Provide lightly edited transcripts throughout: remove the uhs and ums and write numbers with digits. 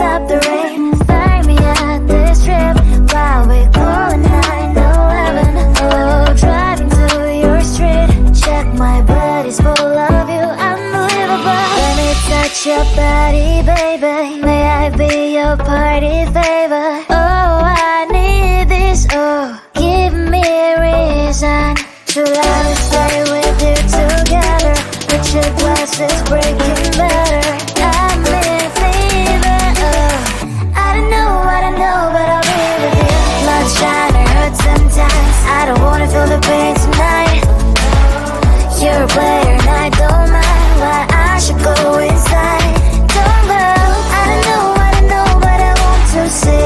stop the rain. Find me at this trip while we calling 911. Oh, driving to your street. Check my body's full of you, unbelievable. Let me touch your body, baby. May I be your party favor? Oh, I need this. Oh, give me a reason to let me stay with you together. Put your glasses breaking better. I'm in fever. Oh, I don't know, but I'll be with you. Not trying to hurt sometimes. I don't wanna feel the pain tonight. You're a player and I don't mind. Why I should go inside. Don't go. I don't know, but I want to see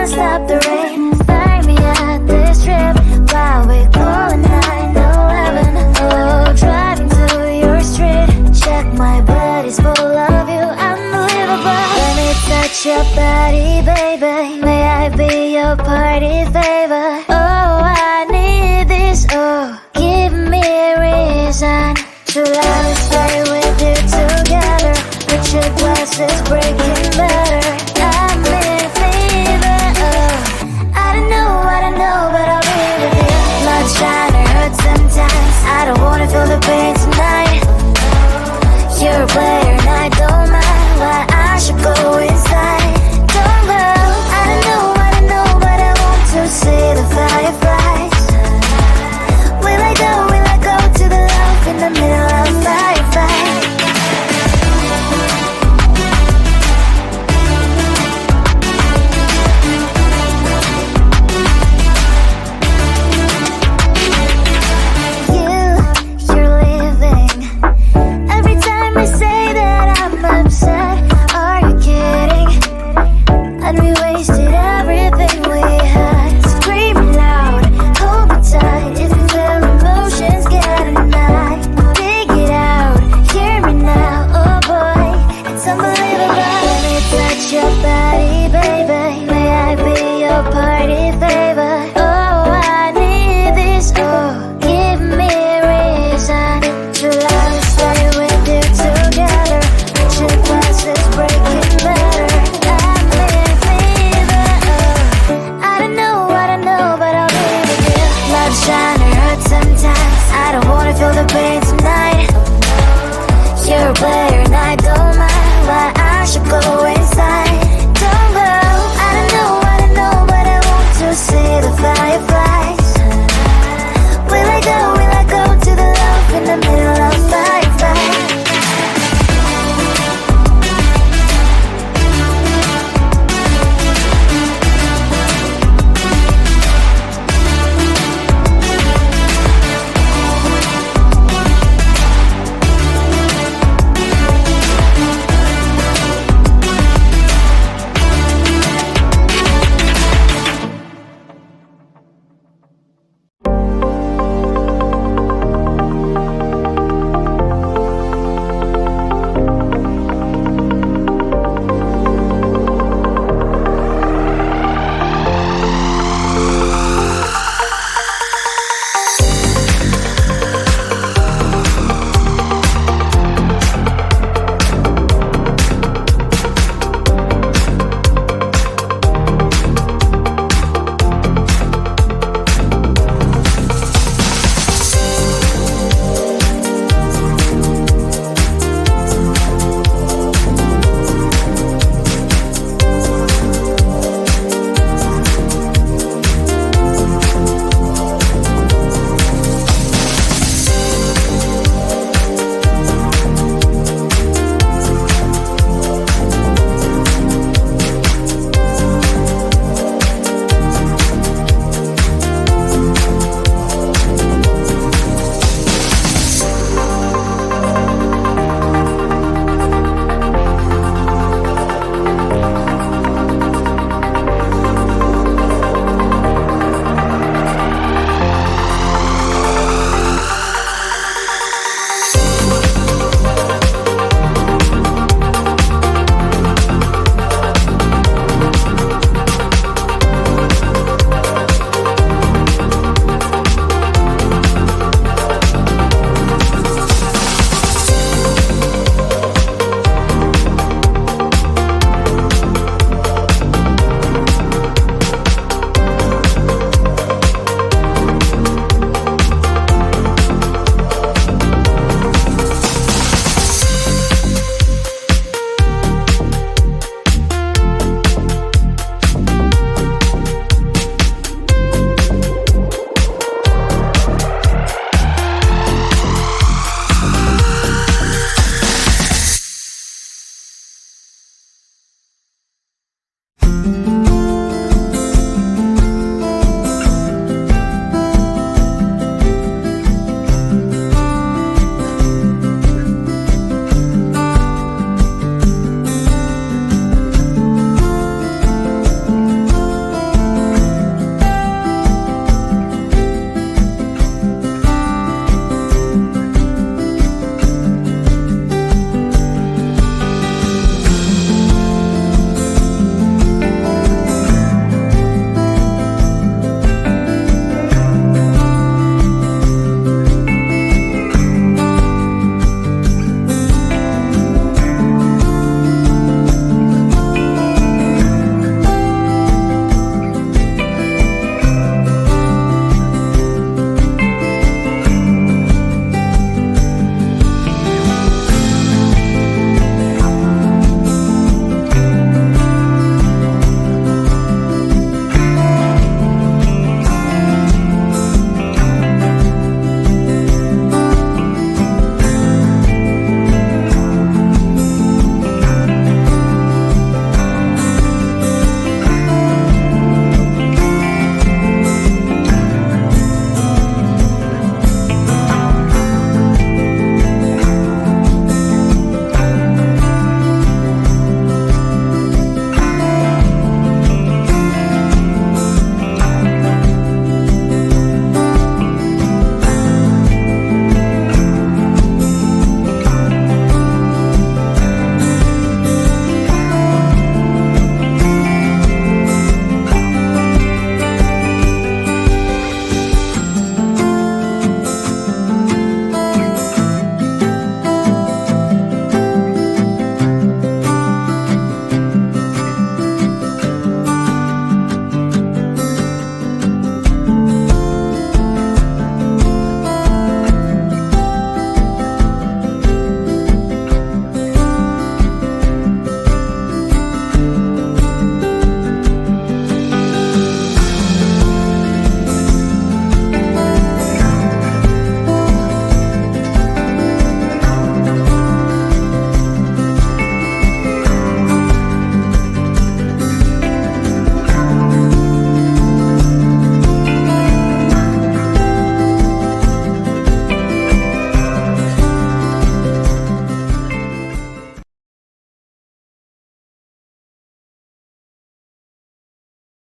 gonna stop the rain. Find me at this trip while we're calling 911. Oh, driving through your street. Check my body's full of you, unbelievable. Let me touch your body, baby. May I be your party favor? Oh, I need this. Oh, give me a reason to let us stay with you together. With your glasses breaking better. I'm in fever. Oh, I don't know, but I'll be with you. Blood trying to hurt sometimes. I don't wanna feel the pain tonight. You're a player and I don't mind. Why I should go inside. Don't go. I don't know, but I want to see the fireflies. Will I go to the love in the middle of firefight? You're leaving. Every time I say that I'm upset, are you kidding? And we wasted everything we had. Screaming loud, hold me tight. If you feel emotions getting high, dig it out, hear me now. Oh boy, it's unbelievable. Let me touch your body, baby. May I be your party favor? Oh, I need this. Oh, give me a reason to let us stay with you together. With your glasses breaking better. I'm in fever. Oh, I don't know, but I'll be with you. Love's trying to hurt sometimes. I don't wanna feel the pain tonight. You're a player